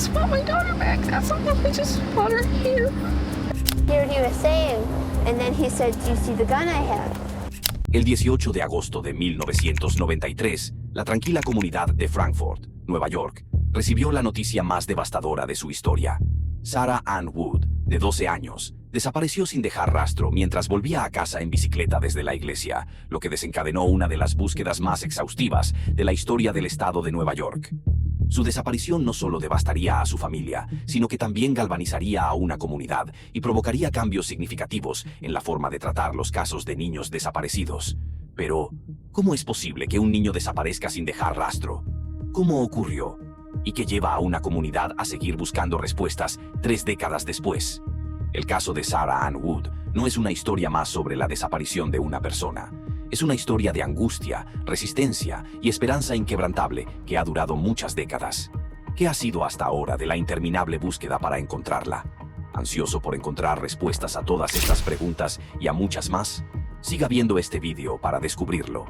just want my daughter back. That's all. I just want her here. Here he was saying, and then he said, "Do you see the gun I have?" El 18 de agosto de 1993, la tranquila comunidad de Frankfort, Nueva York, recibió la noticia más devastadora de su historia. Sarah Ann Wood, de 12 años, desapareció sin dejar rastro mientras volvía a casa en bicicleta desde la iglesia, lo que desencadenó una de las búsquedas más exhaustivas de la historia del estado de Nueva York. Su desaparición no solo devastaría a su familia, sino que también galvanizaría a una comunidad y provocaría cambios significativos en la forma de tratar los casos de niños desaparecidos. Pero, ¿cómo es posible que un niño desaparezca sin dejar rastro? ¿Cómo ocurrió? ¿Y qué lleva a una comunidad a seguir buscando respuestas 3 décadas después? El caso de Sarah Ann Wood no es una historia más sobre la desaparición de una persona. Es una historia de angustia, resistencia y esperanza inquebrantable que ha durado muchas décadas. ¿Qué ha sido hasta ahora de la interminable búsqueda para encontrarla? ¿Ansioso por encontrar respuestas a todas estas preguntas y a muchas más? Siga viendo este vídeo para descubrirlo.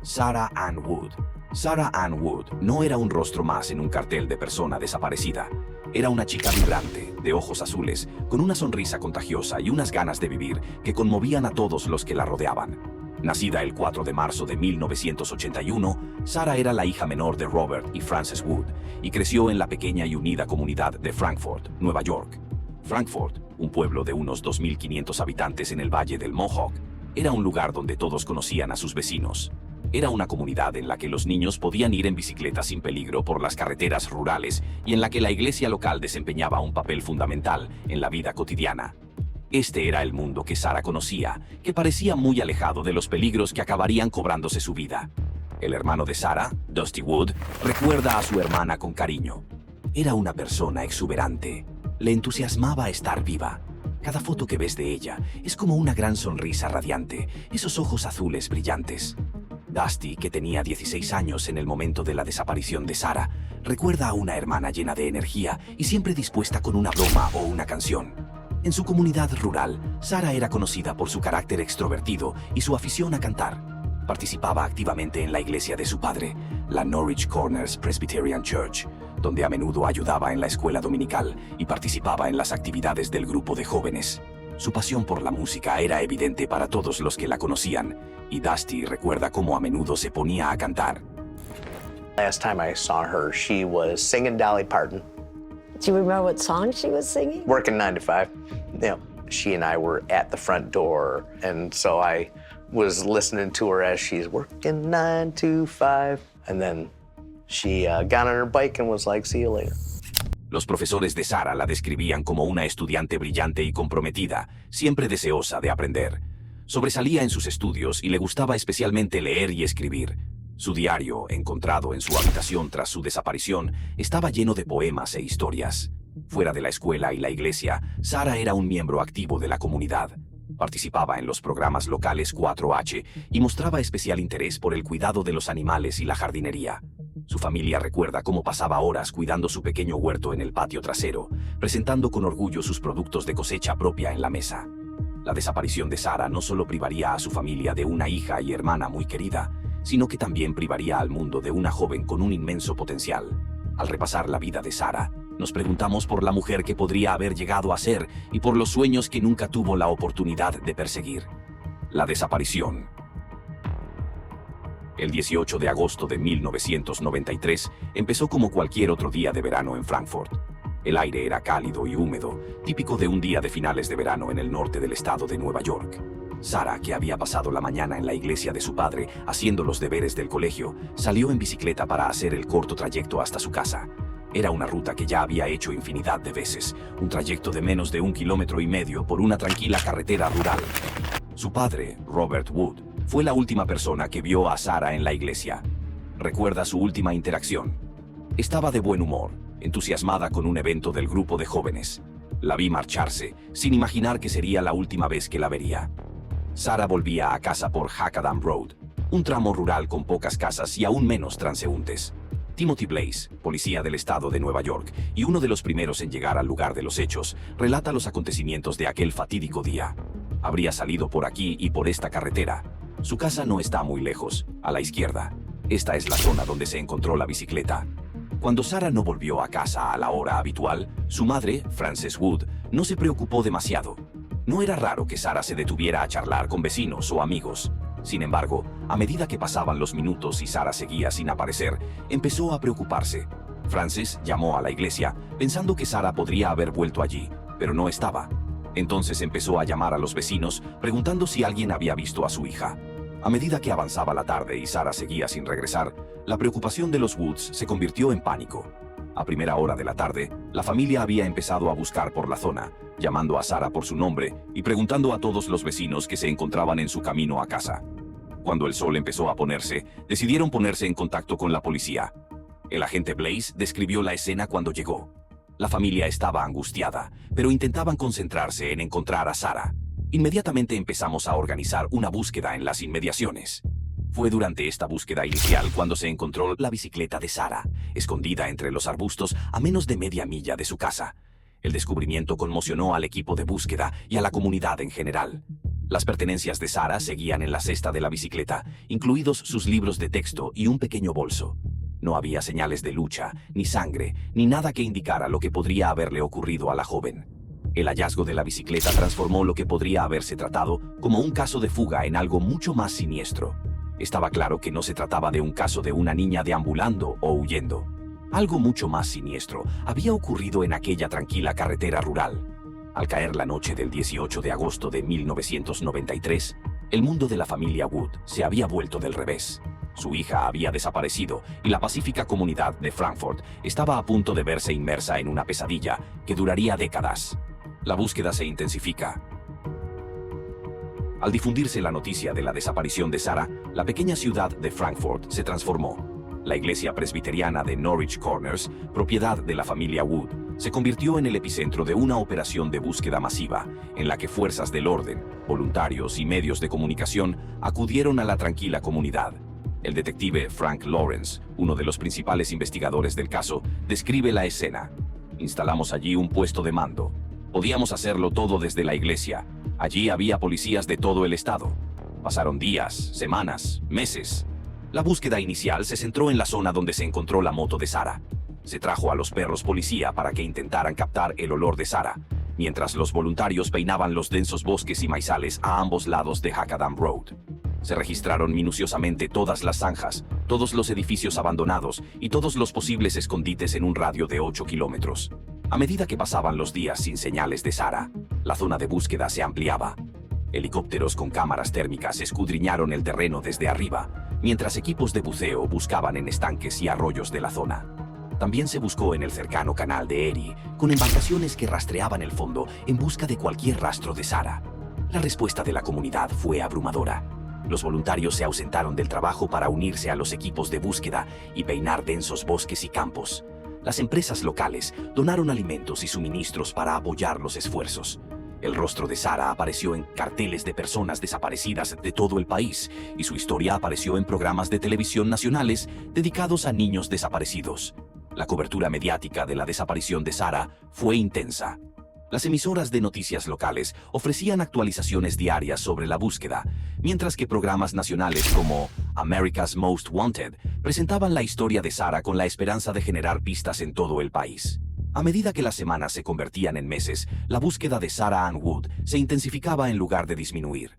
Sarah Ann Wood. Sarah Ann Wood no era un rostro más en un cartel de persona desaparecida. Era una chica vibrante, de ojos azules, con una sonrisa contagiosa y unas ganas de vivir que conmovían a todos los que la rodeaban. Nacida el 4 de marzo de 1981, Sarah era la hija menor de Robert y Frances Wood y creció en la pequeña y unida comunidad de Frankfort, Nueva York. Frankfort, un pueblo de unos 2.500 habitantes en el Valle del Mohawk, era un lugar donde todos conocían a sus vecinos. Era una comunidad en la que los niños podían ir en bicicleta sin peligro por las carreteras rurales y en la que la iglesia local desempeñaba un papel fundamental en la vida cotidiana. Este era el mundo que Sarah conocía, que parecía muy alejado de los peligros que acabarían cobrándose su vida. El hermano de Sarah, Dusty Wood, recuerda a su hermana con cariño. Era una persona exuberante. Le entusiasmaba estar viva. Cada foto que ves de ella es como una gran sonrisa radiante, esos ojos azules brillantes. Dusty, que tenía 16 años en el momento de la desaparición de Sarah, recuerda a una hermana llena de energía y siempre dispuesta con una broma o una canción. En su comunidad rural, Sarah era conocida por su carácter extrovertido y su afición a cantar. Participaba activamente en la iglesia de su padre, la Norwich Corners Presbyterian Church, donde a menudo ayudaba en la escuela dominical y participaba en las actividades del grupo de jóvenes. Su pasión por la música era evidente para todos los que la conocían, y Dusty recuerda cómo a menudo se ponía a cantar. Last time I saw her, she was singing Dolly Parton. Do you remember what song she was singing? Working 9 to 5. You know, she and I were at the front door, and so I was listening to her as she's working 9 to 5, and then she got on her bike and was like, "See you later." Los profesores de Sarah la describían como una estudiante brillante y comprometida, siempre deseosa de aprender. Sobresalía en sus estudios y le gustaba especialmente leer y escribir. Su diario, encontrado en su habitación tras su desaparición, estaba lleno de poemas e historias. Fuera de la escuela y la iglesia, Sarah era un miembro activo de la comunidad. Participaba en los programas locales 4H y mostraba especial interés por el cuidado de los animales y la jardinería. Su familia recuerda cómo pasaba horas cuidando su pequeño huerto en el patio trasero, presentando con orgullo sus productos de cosecha propia en la mesa. La desaparición de Sarah no solo privaría a su familia de una hija y hermana muy querida, sino que también privaría al mundo de una joven con un inmenso potencial. Al repasar la vida de Sarah, nos preguntamos por la mujer que podría haber llegado a ser y por los sueños que nunca tuvo la oportunidad de perseguir. La desaparición. El 18 de agosto de 1993 empezó como cualquier otro día de verano en Frankfort. El aire era cálido y húmedo, típico de un día de finales de verano en el norte del estado de Nueva York. Sarah, que había pasado la mañana en la iglesia de su padre haciendo los deberes del colegio, salió en bicicleta para hacer el corto trayecto hasta su casa. Era una ruta que ya había hecho infinidad de veces, un trayecto de menos de 1,5 kilómetros por una tranquila carretera rural. Su padre, Robert Wood, fue la última persona que vio a Sarah en la iglesia. Recuerda su última interacción. Estaba de buen humor, entusiasmada con un evento del grupo de jóvenes. La vi marcharse, sin imaginar que sería la última vez que la vería. Sarah volvía a casa por Hackadam Road, un tramo rural con pocas casas y aún menos transeúntes. Timothy Blaze, policía del estado de Nueva York y uno de los primeros en llegar al lugar de los hechos, relata los acontecimientos de aquel fatídico día. Habría salido por aquí y por esta carretera. Su casa no está muy lejos, a la izquierda. Esta es la zona donde se encontró la bicicleta. Cuando Sarah no volvió a casa a la hora habitual, su madre, Frances Wood, no se preocupó demasiado. No era raro que Sarah se detuviera a charlar con vecinos o amigos. Sin embargo, a medida que pasaban los minutos y Sarah seguía sin aparecer, empezó a preocuparse. Frances llamó a la iglesia, pensando que Sarah podría haber vuelto allí, pero no estaba. Entonces empezó a llamar a los vecinos, preguntando si alguien había visto a su hija. A medida que avanzaba la tarde y Sarah seguía sin regresar, la preocupación de los Woods se convirtió en pánico. A primera hora de la tarde, la familia había empezado a buscar por la zona, llamando a Sarah por su nombre y preguntando a todos los vecinos que se encontraban en su camino a casa. Cuando el sol empezó a ponerse, decidieron ponerse en contacto con la policía. El agente Blaze describió la escena cuando llegó. La familia estaba angustiada, pero intentaban concentrarse en encontrar a Sarah. Inmediatamente empezamos a organizar una búsqueda en las inmediaciones. Fue durante esta búsqueda inicial cuando se encontró la bicicleta de Sarah, escondida entre los arbustos a menos de media milla de su casa. El descubrimiento conmocionó al equipo de búsqueda y a la comunidad en general. Las pertenencias de Sarah seguían en la cesta de la bicicleta, incluidos sus libros de texto y un pequeño bolso. No había señales de lucha, ni sangre, ni nada que indicara lo que podría haberle ocurrido a la joven. El hallazgo de la bicicleta transformó lo que podría haberse tratado como un caso de fuga en algo mucho más siniestro. Estaba claro que no se trataba de un caso de una niña deambulando o huyendo. Algo mucho más siniestro había ocurrido en aquella tranquila carretera rural. Al caer la noche del 18 de agosto de 1993, el mundo de la familia Wood se había vuelto del revés. Su hija había desaparecido y la pacífica comunidad de Frankfort estaba a punto de verse inmersa en una pesadilla que duraría décadas. La búsqueda se intensifica. Al difundirse la noticia de la desaparición de Sarah, la pequeña ciudad de Frankfort se transformó. La iglesia presbiteriana de Norwich Corners, propiedad de la familia Wood, se convirtió en el epicentro de una operación de búsqueda masiva, en la que fuerzas del orden, voluntarios y medios de comunicación acudieron a la tranquila comunidad. El detective Frank Lawrence, uno de los principales investigadores del caso, describe la escena. Instalamos allí un puesto de mando. Podíamos hacerlo todo desde la iglesia. Allí había policías de todo el estado. Pasaron días, semanas, meses. La búsqueda inicial se centró en la zona donde se encontró la moto de Sarah. Se trajo a los perros policía para que intentaran captar el olor de Sarah, mientras los voluntarios peinaban los densos bosques y maizales a ambos lados de Hackadam Road. Se registraron minuciosamente todas las zanjas, todos los edificios abandonados y todos los posibles escondites en un radio de 8 kilómetros. A medida que pasaban los días sin señales de Sarah, la zona de búsqueda se ampliaba. Helicópteros con cámaras térmicas escudriñaron el terreno desde arriba, mientras equipos de buceo buscaban en estanques y arroyos de la zona. También se buscó en el cercano canal de Erie, con embarcaciones que rastreaban el fondo en busca de cualquier rastro de Sarah. La respuesta de la comunidad fue abrumadora. Los voluntarios se ausentaron del trabajo para unirse a los equipos de búsqueda y peinar densos bosques y campos. Las empresas locales donaron alimentos y suministros para apoyar los esfuerzos. El rostro de Sarah apareció en carteles de personas desaparecidas de todo el país y su historia apareció en programas de televisión nacionales dedicados a niños desaparecidos. La cobertura mediática de la desaparición de Sarah fue intensa. Las emisoras de noticias locales ofrecían actualizaciones diarias sobre la búsqueda, mientras que programas nacionales como America's Most Wanted presentaban la historia de Sarah con la esperanza de generar pistas en todo el país. A medida que las semanas se convertían en meses, la búsqueda de Sarah Ann Wood se intensificaba en lugar de disminuir.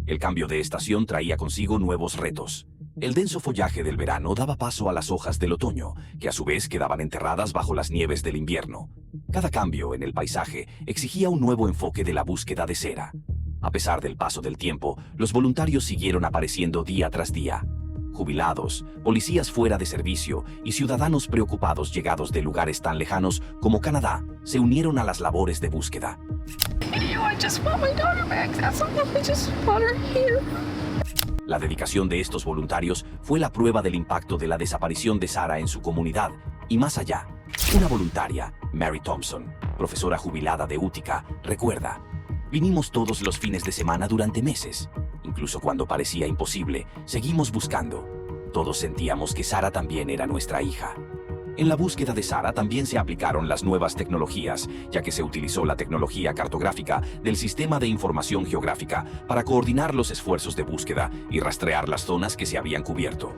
El cambio de estación traía consigo nuevos retos. El denso follaje del verano daba paso a las hojas del otoño, que a su vez quedaban enterradas bajo las nieves del invierno. Cada cambio en el paisaje exigía un nuevo enfoque de la búsqueda de Sarah. A pesar del paso del tiempo, los voluntarios siguieron apareciendo día tras día. Jubilados, policías fuera de servicio y ciudadanos preocupados llegados de lugares tan lejanos como Canadá se unieron a las labores de búsqueda. I just want my daughter back. That's all. I just want her here. La dedicación de estos voluntarios fue la prueba del impacto de la desaparición de Sarah en su comunidad y más allá. Una voluntaria, Mary Thompson, profesora jubilada de Utica, recuerda: vinimos todos los fines de semana durante meses. Incluso cuando parecía imposible, seguimos buscando. Todos sentíamos que Sarah también era nuestra hija. En la búsqueda de Sarah también se aplicaron las nuevas tecnologías, ya que se utilizó la tecnología cartográfica del Sistema de Información Geográfica para coordinar los esfuerzos de búsqueda y rastrear las zonas que se habían cubierto.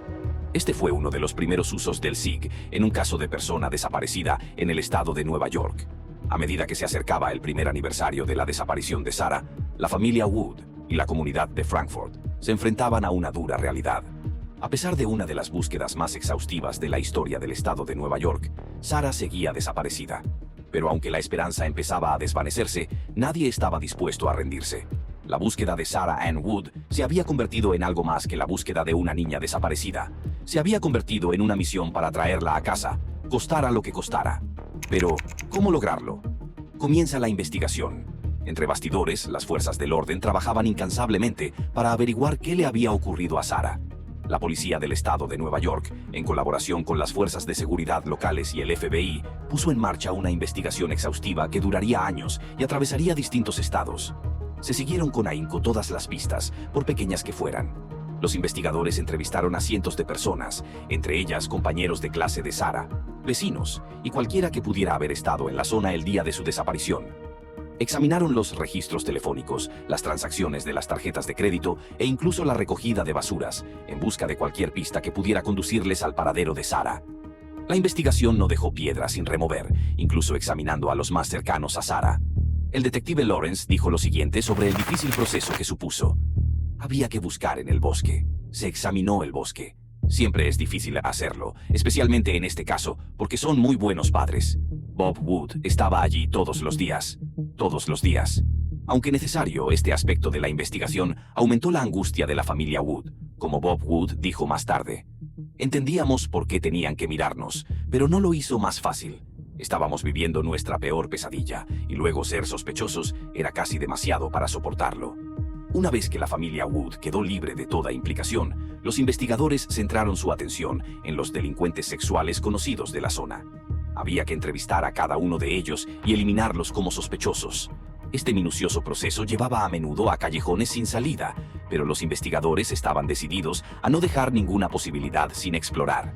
Este fue uno de los primeros usos del SIG en un caso de persona desaparecida en el estado de Nueva York. A medida que se acercaba el primer aniversario de la desaparición de Sarah, la familia Wood y la comunidad de Frankfort se enfrentaban a una dura realidad. A pesar de una de las búsquedas más exhaustivas de la historia del estado de Nueva York, Sarah seguía desaparecida. Pero aunque la esperanza empezaba a desvanecerse, nadie estaba dispuesto a rendirse. La búsqueda de Sarah Ann Wood se había convertido en algo más que la búsqueda de una niña desaparecida. Se había convertido en una misión para traerla a casa, costara lo que costara. Pero, ¿cómo lograrlo? Comienza la investigación. Entre bastidores, las fuerzas del orden trabajaban incansablemente para averiguar qué le había ocurrido a Sarah. La policía del estado de Nueva York, en colaboración con las fuerzas de seguridad locales y el FBI, puso en marcha una investigación exhaustiva que duraría años y atravesaría distintos estados. Se siguieron con ahínco todas las pistas, por pequeñas que fueran. Los investigadores entrevistaron a cientos de personas, entre ellas compañeros de clase de Sarah, vecinos y cualquiera que pudiera haber estado en la zona el día de su desaparición. Examinaron los registros telefónicos, las transacciones de las tarjetas de crédito e incluso la recogida de basuras, en busca de cualquier pista que pudiera conducirles al paradero de Sarah. La investigación no dejó piedra sin remover, incluso examinando a los más cercanos a Sarah. El detective Lawrence dijo lo siguiente sobre el difícil proceso que supuso. Había que buscar en el bosque. Se examinó el bosque. Siempre es difícil hacerlo, especialmente en este caso, porque son muy buenos padres. Bob Wood estaba allí todos los días. Todos los días. Aunque necesario, este aspecto de la investigación aumentó la angustia de la familia Wood, como Bob Wood dijo más tarde. Entendíamos por qué tenían que mirarnos, pero no lo hizo más fácil. Estábamos viviendo nuestra peor pesadilla, y luego ser sospechosos era casi demasiado para soportarlo. Una vez que la familia Wood quedó libre de toda implicación, los investigadores centraron su atención en los delincuentes sexuales conocidos de la zona. Había que entrevistar a cada uno de ellos y eliminarlos como sospechosos. Este minucioso proceso llevaba a menudo a callejones sin salida, pero los investigadores estaban decididos a no dejar ninguna posibilidad sin explorar.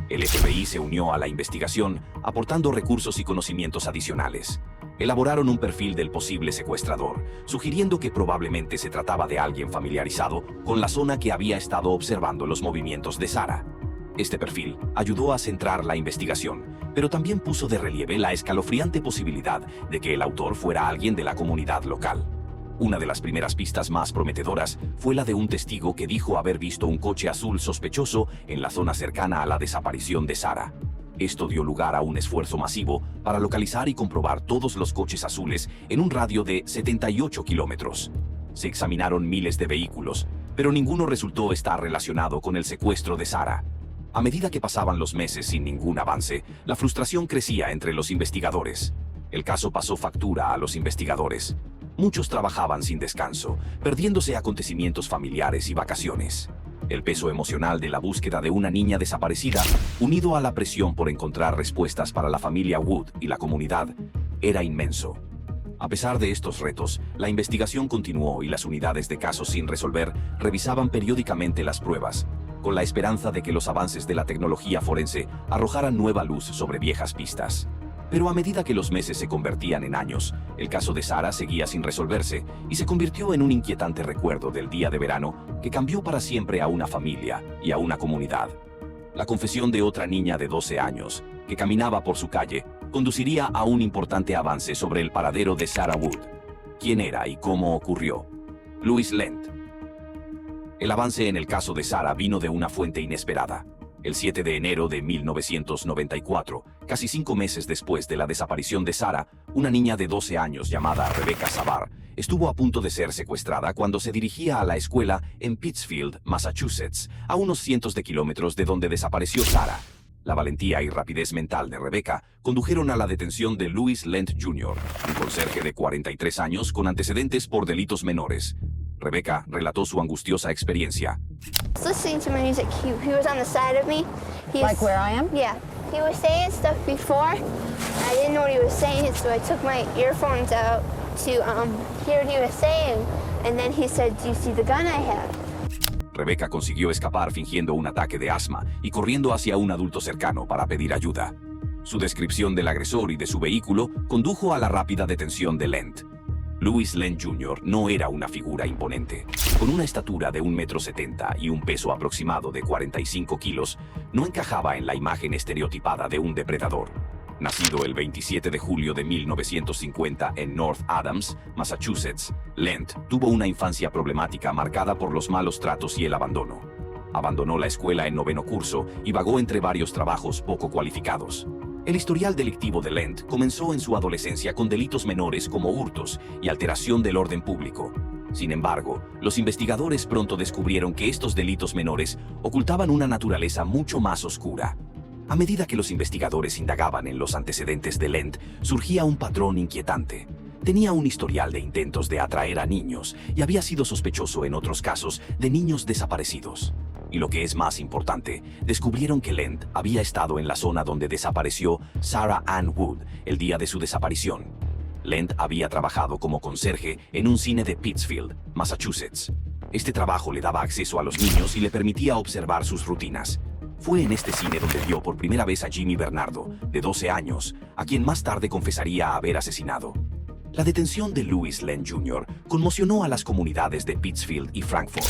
El FBI se unió a la investigación, aportando recursos y conocimientos adicionales. Elaboraron un perfil del posible secuestrador, sugiriendo que probablemente se trataba de alguien familiarizado con la zona que había estado observando los movimientos de Sarah. Este perfil ayudó a centrar la investigación, pero también puso de relieve la escalofriante posibilidad de que el autor fuera alguien de la comunidad local. Una de las primeras pistas más prometedoras fue la de un testigo que dijo haber visto un coche azul sospechoso en la zona cercana a la desaparición de Sarah. Esto dio lugar a un esfuerzo masivo para localizar y comprobar todos los coches azules en un radio de 78 kilómetros. Se examinaron miles de vehículos, pero ninguno resultó estar relacionado con el secuestro de Sarah. A medida que pasaban los meses sin ningún avance, la frustración crecía entre los investigadores. El caso pasó factura a los investigadores. Muchos trabajaban sin descanso, perdiéndose acontecimientos familiares y vacaciones. El peso emocional de la búsqueda de una niña desaparecida, unido a la presión por encontrar respuestas para la familia Wood y la comunidad, era inmenso. A pesar de estos retos, la investigación continuó y las unidades de casos sin resolver revisaban periódicamente las pruebas, con la esperanza de que los avances de la tecnología forense arrojaran nueva luz sobre viejas pistas. Pero a medida que los meses se convertían en años, el caso de Sarah seguía sin resolverse y se convirtió en un inquietante recuerdo del día de verano que cambió para siempre a una familia y a una comunidad. La confesión de otra niña de 12 años, que caminaba por su calle, conduciría a un importante avance sobre el paradero de Sarah Wood. ¿Quién era y cómo ocurrió? Louis Lent. El avance en el caso de Sarah vino de una fuente inesperada. El 7 de enero de 1994, casi 5 meses después de la desaparición de Sarah, una niña de 12 años llamada Rebecca Savard estuvo a punto de ser secuestrada cuando se dirigía a la escuela en Pittsfield, Massachusetts, a unos cientos de kilómetros de donde desapareció Sarah. La valentía y rapidez mental de Rebecca condujeron a la detención de Louis Lent Jr., un conserje de 43 años con antecedentes por delitos menores. Rebecca relató su angustiosa experiencia. Listening to my music, he was on the side of me. Like where I am? Yeah. He was saying stuff before. I didn't know what he was saying, so I took my earphones out to hear what he was saying. And then he said, "Do you see the gun I have?" Rebecca consiguió escapar fingiendo un ataque de asma y corriendo hacia un adulto cercano para pedir ayuda. Su descripción del agresor y de su vehículo condujo a la rápida detención de Lent. Louis Lent Jr. no era una figura imponente. Con una estatura de 1,70 m y un peso aproximado de 45 kilos, no encajaba en la imagen estereotipada de un depredador. Nacido el 27 de julio de 1950 en North Adams, Massachusetts, Lent tuvo una infancia problemática marcada por los malos tratos y el abandono. Abandonó la escuela en 9º curso y vagó entre varios trabajos poco cualificados. El historial delictivo de Lent comenzó en su adolescencia con delitos menores como hurtos y alteración del orden público. Sin embargo, los investigadores pronto descubrieron que estos delitos menores ocultaban una naturaleza mucho más oscura. A medida que los investigadores indagaban en los antecedentes de Lent, surgía un patrón inquietante. Tenía un historial de intentos de atraer a niños y había sido sospechoso en otros casos de niños desaparecidos. Y lo que es más importante, descubrieron que Lent había estado en la zona donde desapareció Sarah Ann Wood el día de su desaparición. Lent había trabajado como conserje en un cine de Pittsfield, Massachusetts. Este trabajo le daba acceso a los niños y le permitía observar sus rutinas. Fue en este cine donde vio por primera vez a Jimmy Bernardo, de 12 años, a quien más tarde confesaría haber asesinado. La detención de Louis Lent Jr. conmocionó a las comunidades de Pittsfield y Frankfort.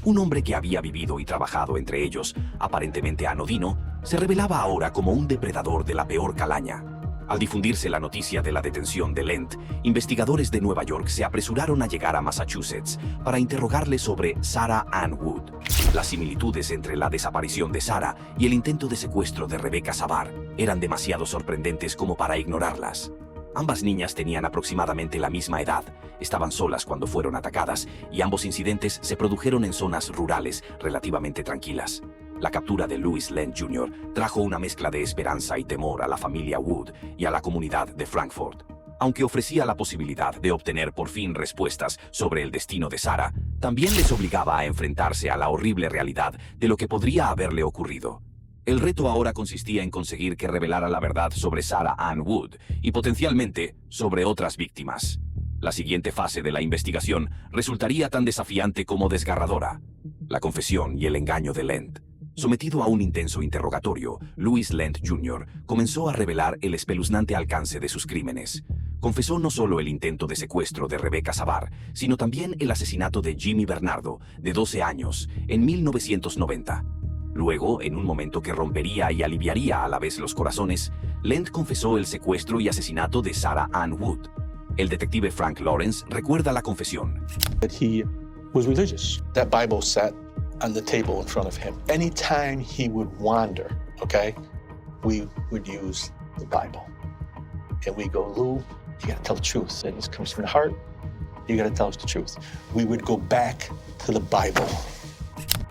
Un hombre que había vivido y trabajado entre ellos, aparentemente anodino, se revelaba ahora como un depredador de la peor calaña. Al difundirse la noticia de la detención de Lent, investigadores de Nueva York se apresuraron a llegar a Massachusetts para interrogarle sobre Sarah Ann Wood. Las similitudes entre la desaparición de Sarah y el intento de secuestro de Rebecca Savard eran demasiado sorprendentes como para ignorarlas. Ambas niñas tenían aproximadamente la misma edad, estaban solas cuando fueron atacadas y ambos incidentes se produjeron en zonas rurales relativamente tranquilas. La captura de Louis Lent Jr. trajo una mezcla de esperanza y temor a la familia Wood y a la comunidad de Frankfort. Aunque ofrecía la posibilidad de obtener por fin respuestas sobre el destino de Sarah, también les obligaba a enfrentarse a la horrible realidad de lo que podría haberle ocurrido. El reto ahora consistía en conseguir que revelara la verdad sobre Sarah Ann Wood y potencialmente sobre otras víctimas. La siguiente fase de la investigación resultaría tan desafiante como desgarradora: la confesión y el engaño de Lent. Sometido a un intenso interrogatorio, Louis Lent Jr. comenzó a revelar el espeluznante alcance de sus crímenes. Confesó no solo el intento de secuestro de Rebecca Savard, sino también el asesinato de Jimmy Bernardo, de 12 años, en 1990. Luego, en un momento que rompería y aliviaría a la vez los corazones, Lent confesó el secuestro y asesinato de Sarah Ann Wood. El detective Frank Lawrence recuerda la confesión. That he was religious. That Bible sat on the table in front of him. Anytime he would wander, okay, we would use the Bible. And we go, Lou, you gotta tell the truth. And this comes from the heart. You gotta tell us the truth. We would go back to the Bible.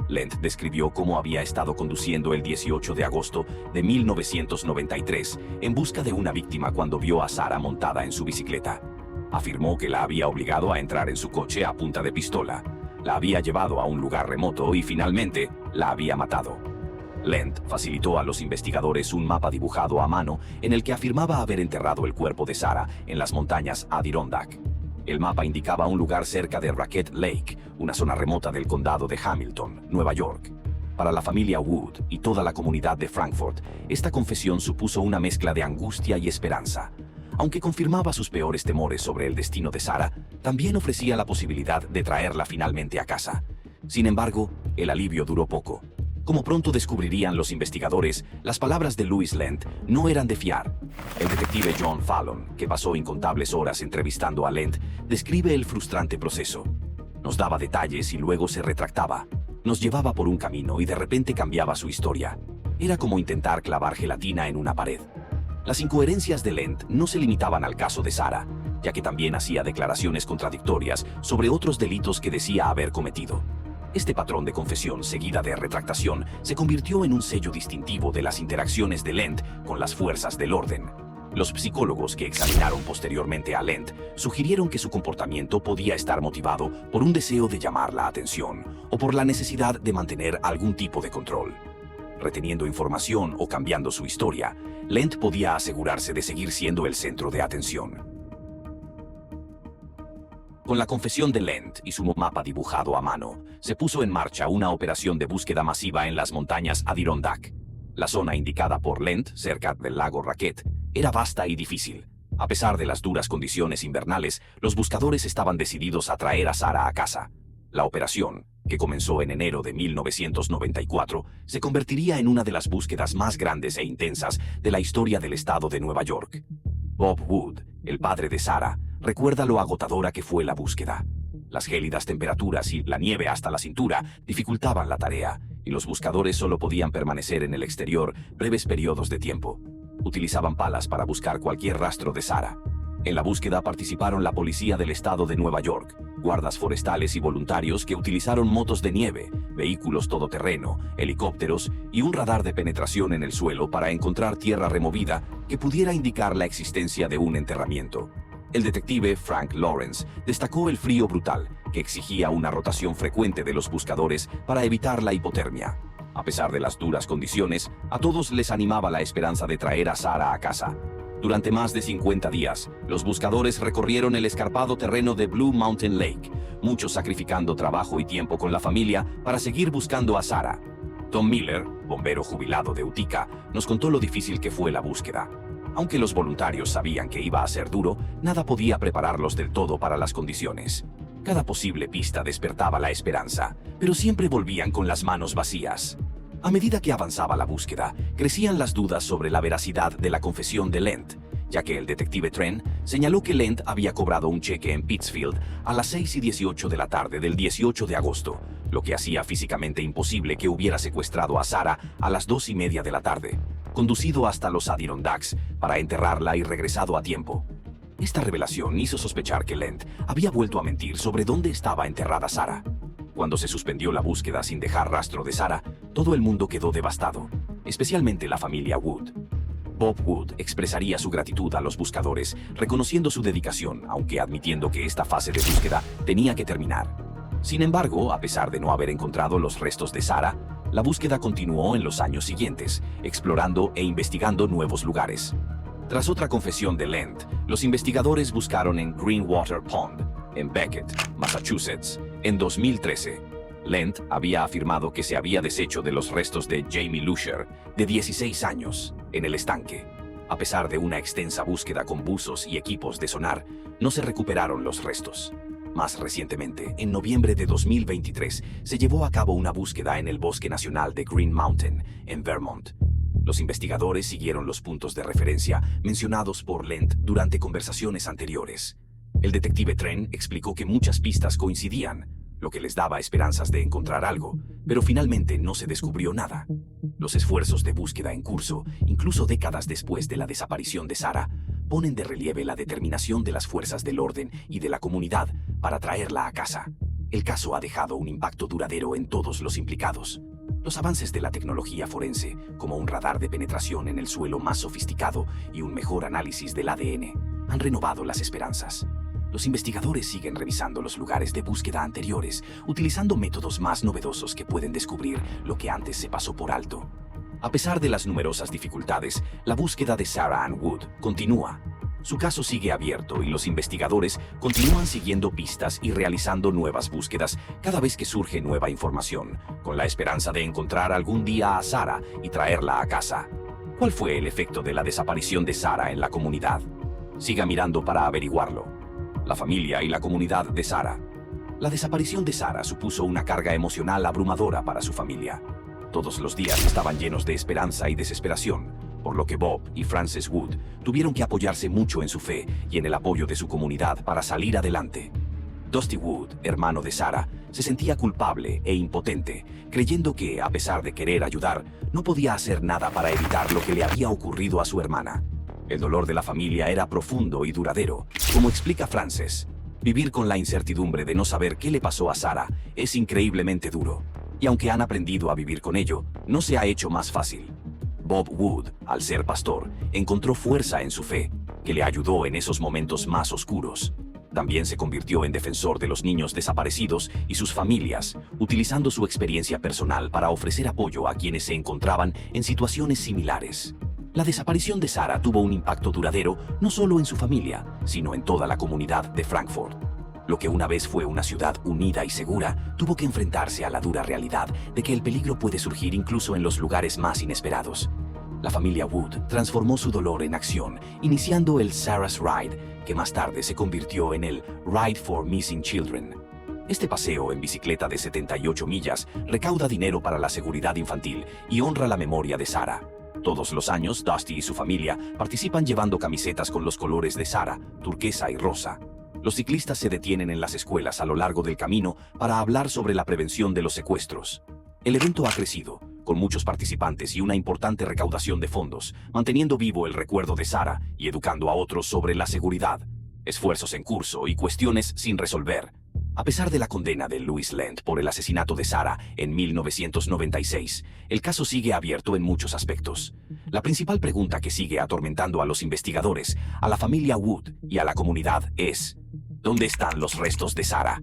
Lent describió cómo había estado conduciendo el 18 de agosto de 1993 en busca de una víctima cuando vio a Sarah montada en su bicicleta. Afirmó que la había obligado a entrar en su coche a punta de pistola, la había llevado a un lugar remoto y finalmente la había matado. Lent facilitó a los investigadores un mapa dibujado a mano en el que afirmaba haber enterrado el cuerpo de Sarah en las montañas Adirondack. El mapa indicaba un lugar cerca de Raquette Lake, una zona remota del condado de Hamilton, Nueva York. Para la familia Wood y toda la comunidad de Frankfort, esta confesión supuso una mezcla de angustia y esperanza. Aunque confirmaba sus peores temores sobre el destino de Sarah, también ofrecía la posibilidad de traerla finalmente a casa. Sin embargo, el alivio duró poco. Como pronto descubrirían los investigadores, las palabras de Louis Lent no eran de fiar. El detective John Fallon, que pasó incontables horas entrevistando a Lent, describe el frustrante proceso. Nos daba detalles y luego se retractaba. Nos llevaba por un camino y de repente cambiaba su historia. Era como intentar clavar gelatina en una pared. Las incoherencias de Lent no se limitaban al caso de Sarah, ya que también hacía declaraciones contradictorias sobre otros delitos que decía haber cometido. Este patrón de confesión seguida de retractación se convirtió en un sello distintivo de las interacciones de Lent con las fuerzas del orden. Los psicólogos que examinaron posteriormente a Lent sugirieron que su comportamiento podía estar motivado por un deseo de llamar la atención o por la necesidad de mantener algún tipo de control. Reteniendo información o cambiando su historia, Lent podía asegurarse de seguir siendo el centro de atención. Con la confesión de Lent y su mapa dibujado a mano, se puso en marcha una operación de búsqueda masiva en las montañas Adirondack. La zona indicada por Lent, cerca del lago Raquette, era vasta y difícil. A pesar de las duras condiciones invernales, los buscadores estaban decididos a traer a Sarah a casa. La operación, que comenzó en enero de 1994, se convertiría en una de las búsquedas más grandes e intensas de la historia del estado de Nueva York. Bob Wood, el padre de Sarah, recuerda lo agotadora que fue la búsqueda. Las gélidas temperaturas y la nieve hasta la cintura dificultaban la tarea, y los buscadores solo podían permanecer en el exterior breves periodos de tiempo. Utilizaban palas para buscar cualquier rastro de Sarah. En la búsqueda participaron la policía del estado de Nueva York, guardas forestales y voluntarios que utilizaron motos de nieve, vehículos todoterreno, helicópteros y un radar de penetración en el suelo para encontrar tierra removida que pudiera indicar la existencia de un enterramiento. El detective Frank Lawrence destacó el frío brutal, que exigía una rotación frecuente de los buscadores para evitar la hipotermia. A pesar de las duras condiciones, a todos les animaba la esperanza de traer a Sarah a casa. Durante más de 50 días, los buscadores recorrieron el escarpado terreno de Blue Mountain Lake, muchos sacrificando trabajo y tiempo con la familia para seguir buscando a Sarah. Tom Miller, bombero jubilado de Utica, nos contó lo difícil que fue la búsqueda. Aunque los voluntarios sabían que iba a ser duro, nada podía prepararlos del todo para las condiciones. Cada posible pista despertaba la esperanza, pero siempre volvían con las manos vacías. A medida que avanzaba la búsqueda, crecían las dudas sobre la veracidad de la confesión de Lent, ya que el detective Tren señaló que Lent había cobrado un cheque en Pittsfield a las 6:18 de la tarde del 18 de agosto, lo que hacía físicamente imposible que hubiera secuestrado a Sarah a las 2:30 de la tarde, conducido hasta los Adirondacks para enterrarla y regresado a tiempo. Esta revelación hizo sospechar que Lent había vuelto a mentir sobre dónde estaba enterrada Sarah. Cuando se suspendió la búsqueda sin dejar rastro de Sarah, todo el mundo quedó devastado, especialmente la familia Wood. Bob Wood expresaría su gratitud a los buscadores, reconociendo su dedicación, aunque admitiendo que esta fase de búsqueda tenía que terminar. Sin embargo, a pesar de no haber encontrado los restos de Sarah, la búsqueda continuó en los años siguientes, explorando e investigando nuevos lugares. Tras otra confesión de Lent, los investigadores buscaron en Greenwater Pond, en Beckett, Massachusetts, en 2013. Lent había afirmado que se había deshecho de los restos de Jamie Lusher, de 16 años, en el estanque. A pesar de una extensa búsqueda con buzos y equipos de sonar, no se recuperaron los restos. Más recientemente, en noviembre de 2023, se llevó a cabo una búsqueda en el Bosque Nacional de Green Mountain, en Vermont. Los investigadores siguieron los puntos de referencia mencionados por Lent durante conversaciones anteriores. El detective Tren explicó que muchas pistas coincidían, lo que les daba esperanzas de encontrar algo, pero finalmente no se descubrió nada. Los esfuerzos de búsqueda en curso, incluso décadas después de la desaparición de Sarah, ponen de relieve la determinación de las fuerzas del orden y de la comunidad para traerla a casa. El caso ha dejado un impacto duradero en todos los implicados. Los avances de la tecnología forense, como un radar de penetración en el suelo más sofisticado y un mejor análisis del ADN, han renovado las esperanzas. Los investigadores siguen revisando los lugares de búsqueda anteriores, utilizando métodos más novedosos que pueden descubrir lo que antes se pasó por alto. A pesar de las numerosas dificultades, la búsqueda de Sarah Ann Wood continúa. Su caso sigue abierto y los investigadores continúan siguiendo pistas y realizando nuevas búsquedas cada vez que surge nueva información, con la esperanza de encontrar algún día a Sarah y traerla a casa. ¿Cuál fue el efecto de la desaparición de Sarah en la comunidad? Siga mirando para averiguarlo. La familia y la comunidad de Sarah. La desaparición de Sarah supuso una carga emocional abrumadora para su familia. Todos los días estaban llenos de esperanza y desesperación, por lo que Bob y Frances Wood tuvieron que apoyarse mucho en su fe y en el apoyo de su comunidad para salir adelante. Dusty Wood, hermano de Sarah, se sentía culpable e impotente, creyendo que, a pesar de querer ayudar, no podía hacer nada para evitar lo que le había ocurrido a su hermana. El dolor de la familia era profundo y duradero, como explica Frances. Vivir con la incertidumbre de no saber qué le pasó a Sarah es increíblemente duro, y aunque han aprendido a vivir con ello, no se ha hecho más fácil. Bob Wood, al ser pastor, encontró fuerza en su fe, que le ayudó en esos momentos más oscuros. También se convirtió en defensor de los niños desaparecidos y sus familias, utilizando su experiencia personal para ofrecer apoyo a quienes se encontraban en situaciones similares. La desaparición de Sarah tuvo un impacto duradero no solo en su familia, sino en toda la comunidad de Frankfort. Lo que una vez fue una ciudad unida y segura, tuvo que enfrentarse a la dura realidad de que el peligro puede surgir incluso en los lugares más inesperados. La familia Wood transformó su dolor en acción, iniciando el Sarah's Ride, que más tarde se convirtió en el Ride for Missing Children. Este paseo en bicicleta de 78 millas recauda dinero para la seguridad infantil y honra la memoria de Sarah. Todos los años, Dusty y su familia participan llevando camisetas con los colores de Sarah, turquesa y rosa. Los ciclistas se detienen en las escuelas a lo largo del camino para hablar sobre la prevención de los secuestros. El evento ha crecido, con muchos participantes y una importante recaudación de fondos, manteniendo vivo el recuerdo de Sarah y educando a otros sobre la seguridad, esfuerzos en curso y cuestiones sin resolver. A pesar de la condena de Louis Lent por el asesinato de Sarah en 1996, el caso sigue abierto en muchos aspectos. La principal pregunta que sigue atormentando a los investigadores, a la familia Wood y a la comunidad es: ¿dónde están los restos de Sarah?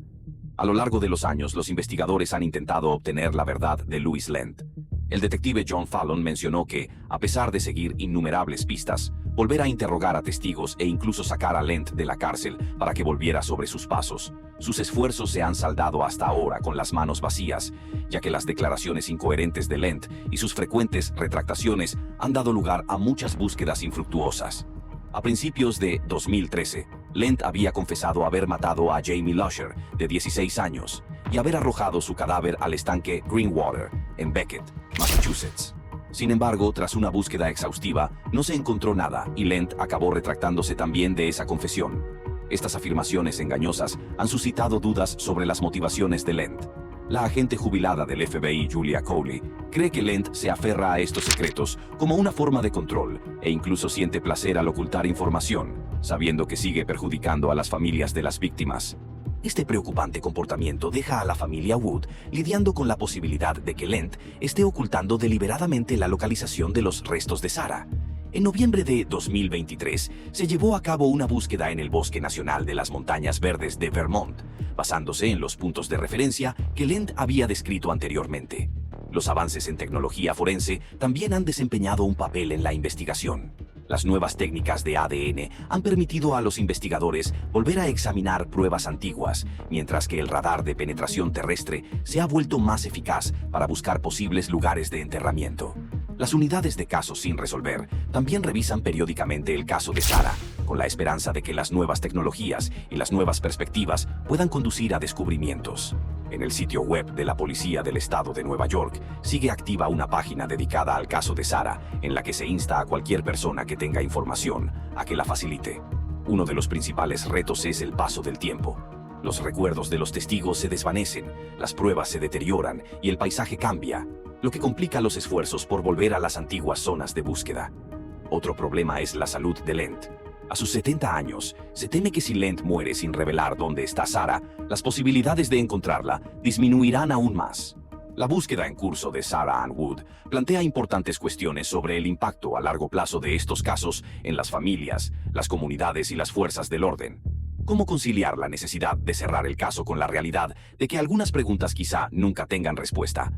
A lo largo de los años, los investigadores han intentado obtener la verdad de Louis Lent. El detective John Fallon mencionó que, a pesar de seguir innumerables pistas, volver a interrogar a testigos e incluso sacar a Lent de la cárcel para que volviera sobre sus pasos, sus esfuerzos se han saldado hasta ahora con las manos vacías, ya que las declaraciones incoherentes de Lent y sus frecuentes retractaciones han dado lugar a muchas búsquedas infructuosas. A principios de 2013, Lent había confesado haber matado a Jamie Lusher, de 16 años, y haber arrojado su cadáver al estanque Greenwater, en Beckett, Massachusetts. Sin embargo, tras una búsqueda exhaustiva, no se encontró nada y Lent acabó retractándose también de esa confesión. Estas afirmaciones engañosas han suscitado dudas sobre las motivaciones de Lent. La agente jubilada del FBI, Julia Cowley, cree que Lent se aferra a estos secretos como una forma de control e incluso siente placer al ocultar información, sabiendo que sigue perjudicando a las familias de las víctimas. Este preocupante comportamiento deja a la familia Wood lidiando con la posibilidad de que Lent esté ocultando deliberadamente la localización de los restos de Sarah. En noviembre de 2023 se llevó a cabo una búsqueda en el Bosque Nacional de las Montañas Verdes de Vermont, basándose en los puntos de referencia que Lent había descrito anteriormente. Los avances en tecnología forense también han desempeñado un papel en la investigación. Las nuevas técnicas de ADN han permitido a los investigadores volver a examinar pruebas antiguas, mientras que el radar de penetración terrestre se ha vuelto más eficaz para buscar posibles lugares de enterramiento. Las unidades de casos sin resolver también revisan periódicamente el caso de Sarah, con la esperanza de que las nuevas tecnologías y las nuevas perspectivas puedan conducir a descubrimientos. En el sitio web de la Policía del Estado de Nueva York sigue activa una página dedicada al caso de Sarah, en la que se insta a cualquier persona que tenga información a que la facilite. Uno de los principales retos es el paso del tiempo. Los recuerdos de los testigos se desvanecen, las pruebas se deterioran y el paisaje cambia, lo que complica los esfuerzos por volver a las antiguas zonas de búsqueda. Otro problema es la salud de Lent. A sus 70 años, se teme que si Lent muere sin revelar dónde está Sarah, las posibilidades de encontrarla disminuirán aún más. La búsqueda en curso de Sarah Ann Wood plantea importantes cuestiones sobre el impacto a largo plazo de estos casos en las familias, las comunidades y las fuerzas del orden. ¿Cómo conciliar la necesidad de cerrar el caso con la realidad de que algunas preguntas quizá nunca tengan respuesta?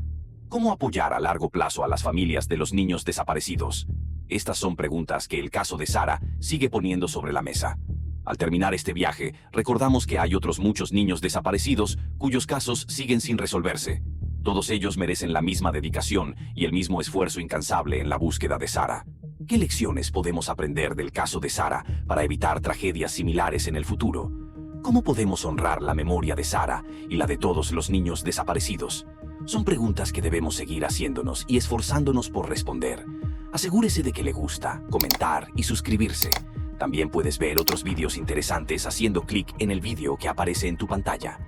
¿Cómo apoyar a largo plazo a las familias de los niños desaparecidos? Estas son preguntas que el caso de Sarah sigue poniendo sobre la mesa. Al terminar este viaje, recordamos que hay otros muchos niños desaparecidos cuyos casos siguen sin resolverse. Todos ellos merecen la misma dedicación y el mismo esfuerzo incansable en la búsqueda de Sarah. ¿Qué lecciones podemos aprender del caso de Sarah para evitar tragedias similares en el futuro? ¿Cómo podemos honrar la memoria de Sarah y la de todos los niños desaparecidos? Son preguntas que debemos seguir haciéndonos y esforzándonos por responder. Asegúrese de que le gusta, comentar y suscribirse. También puedes ver otros vídeos interesantes haciendo clic en el vídeo que aparece en tu pantalla.